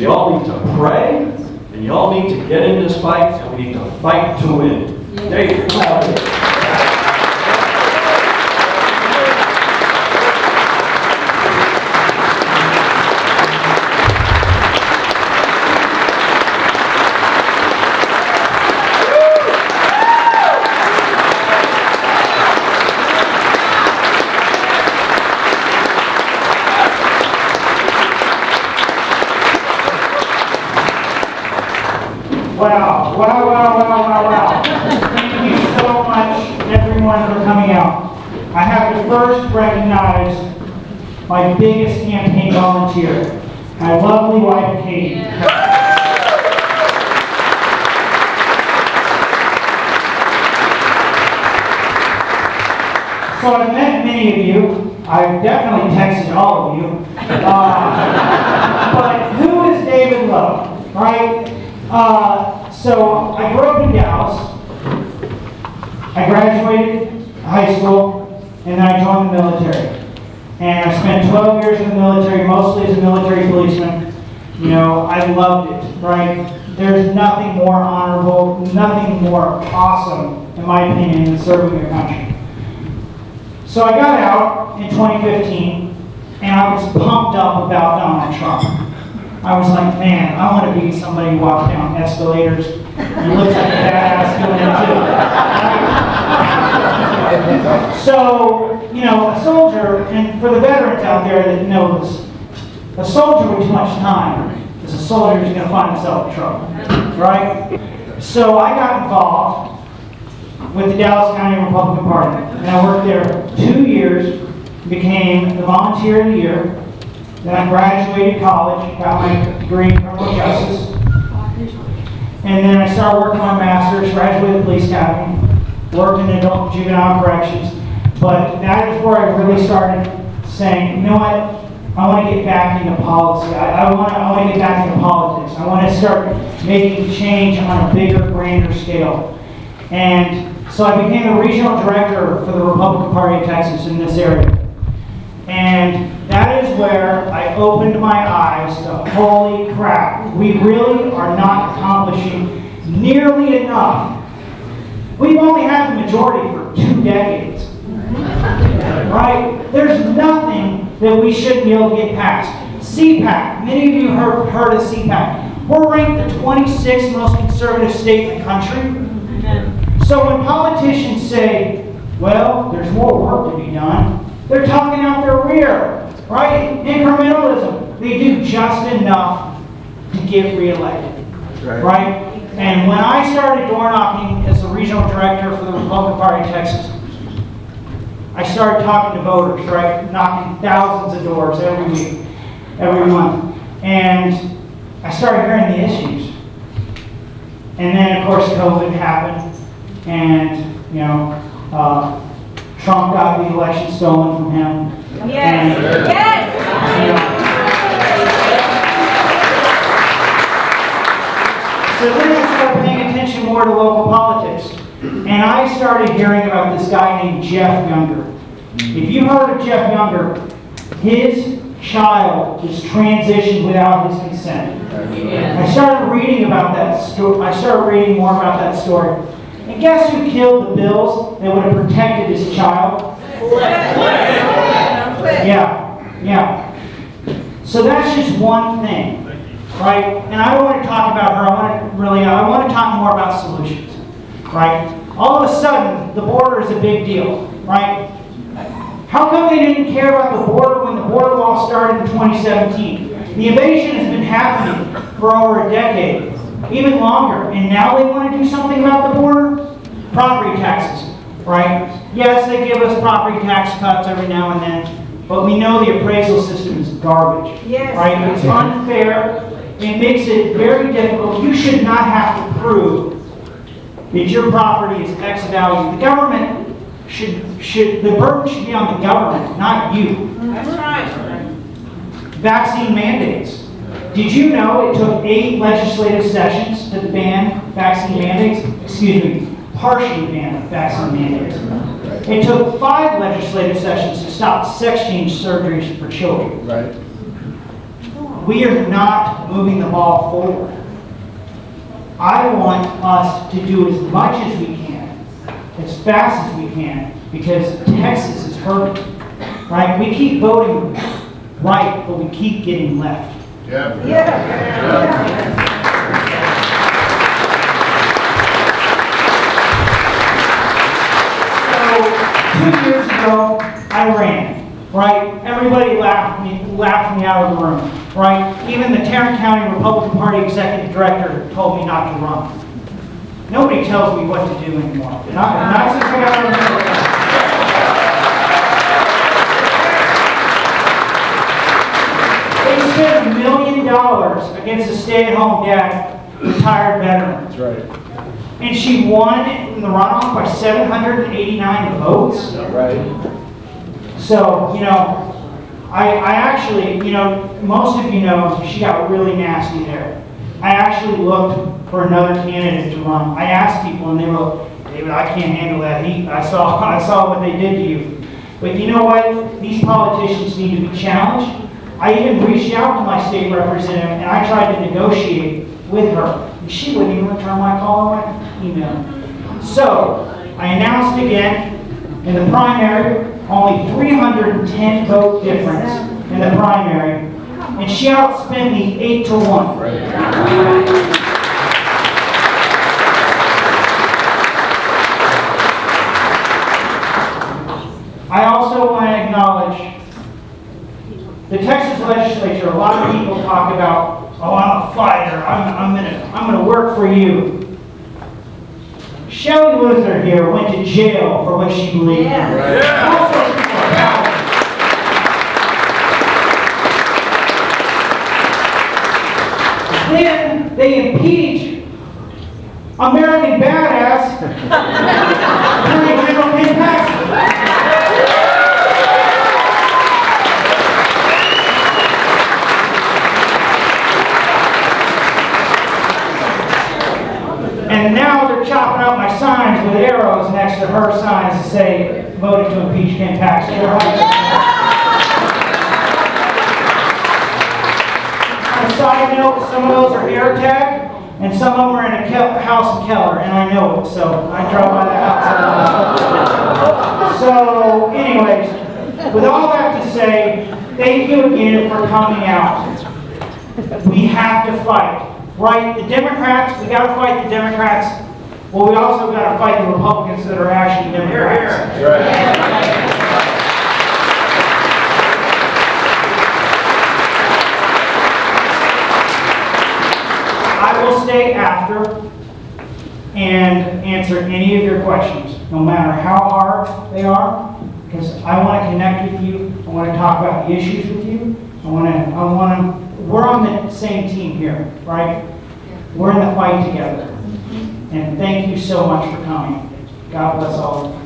So y'all need to pray, and y'all need to get in this fight, and we need to fight to win. David Lowe. Wow. Thank you so much, everyone, for coming out. I have to first recognize my biggest campaign volunteer, my lovely wife, Katie. So I've met many of you. I've definitely texted all of you. But who is David Lowe, right? So I grew up in Dallas. I graduated high school, and then I joined the military. And I spent 12 years in the military, mostly as a military policeman. You know, I loved it, right? There's nothing more honorable, nothing more awesome, in my opinion, than serving your country. So I got out in 2015, and I was pumped up about Donald Trump. I was like, man, I want to be somebody who walks down escalators and looks like a badass doing it too. So, you know, a soldier, and for the veterans out there that know this, a soldier with too much time is a soldier who's going to find himself in trouble, right? So I got involved with the Dallas County Republican Party, and I worked there 2 years, became the volunteer of the year. Then I graduated college, got my degree in criminal justice. And then I started working on my master's, graduated the police academy, worked in adult and juvenile corrections. But that is where I really started saying, you know what, I want to get back into policy. I want to get back into politics. I want to start making change on a bigger, grander scale. And so I became the regional director for the Republican Party of Texas in this area. And that is where I opened my eyes to, holy crap, we really are not accomplishing nearly enough. We've only had the majority for 2 decades, right? There's nothing that we shouldn't be able to get past. CPAC, many of you have heard of CPAC. We're ranked the 26th most conservative state in the country. So when politicians say, well, there's more work to be done, they're talking out their rear, right? Incrementalism. They do just enough to get reelected, right? And when I started door knocking as the regional director for the Republican Party of Texas, I started talking to voters, right? Knocking thousands of doors every week, every month. And I started hearing the issues. And then, of course, COVID happened. And, you know, Trump got the election stolen from him. Yes. And, yes. So then I started paying attention more to local politics. And I started hearing about this guy named Jeff Younger. If you heard of Jeff Younger, his child was transitioned without his consent. I started reading about that story. I started reading more about that story. And guess who killed the bills that would have protected his child? Yeah. So that's just one thing, right? And I don't want to talk about her. I want to talk more about solutions, right? All of a sudden, the border is a big deal, right? How come they didn't care about the border when the border wall started in 2017? The invasion has been happening for over a decade, even longer, and now they want to do something about the border? Property taxes, right? Yes, they give us property tax cuts every now and then, but we know the appraisal system is garbage, right? It's unfair. It makes it very difficult. You should not have to prove that your property is X value. The government the burden should be on the government, not you. That's right. Vaccine mandates. Did you know it took 8 legislative sessions to ban vaccine mandates? Partially ban vaccine mandates. It took 5 legislative sessions to stop sex change surgeries for children. Right. we are not moving the ball forward. I want us to do as much as we can, as fast as we can, because Texas is hurting, right? We keep voting right, but we keep getting left. So 2 years ago, I ran, right? Everybody laughed me out of the room, right? Even the Tarrant County Republican Party executive director told me not to run. Nobody tells me what to do anymore. Not since I got on the middle. They spent $1 million against a stay-at-home dad, retired veteran. That's right. And she won in the runoff by 789 votes. Right. So, you know, I actually, you know, most of you know she got really nasty there. I actually looked for another candidate to run. I asked people and they were like, David, I can't handle that heat. I saw what they did to you. But you know what? These politicians need to be challenged. I even reached out to my state representative and I tried to negotiate with her. And she wouldn't even return my call or my email. So, I announced again, in the primary, only 310 vote difference in the primary, and she outspent me 8-1. I also want to acknowledge the Texas legislature. A lot of people talk about, oh, I'm a fighter. I'm gonna work for you. Shelley Luther here went to jail for what she believed in. Also, then they impeach American badass Attorney General Paxton. And now they're chopping up my signs with arrows next to her signs to say, voted to impeach Ken Paxton. On a side note, some of those are air tag, and some of them are in a house in Keller, and I know it, so I drive by the house. So, anyways, with all that to say, thank you again for coming out. We have to fight. Right, the Democrats, we got to fight the Democrats. Well, we also got to fight the Republicans that are actually Democrats. I will stay after and answer any of your questions, no matter how hard they are, because I want to connect with you. I want to talk about the issues with you. We're on the same team here, right? We're in the fight together. And thank you so much for coming. God bless all of you.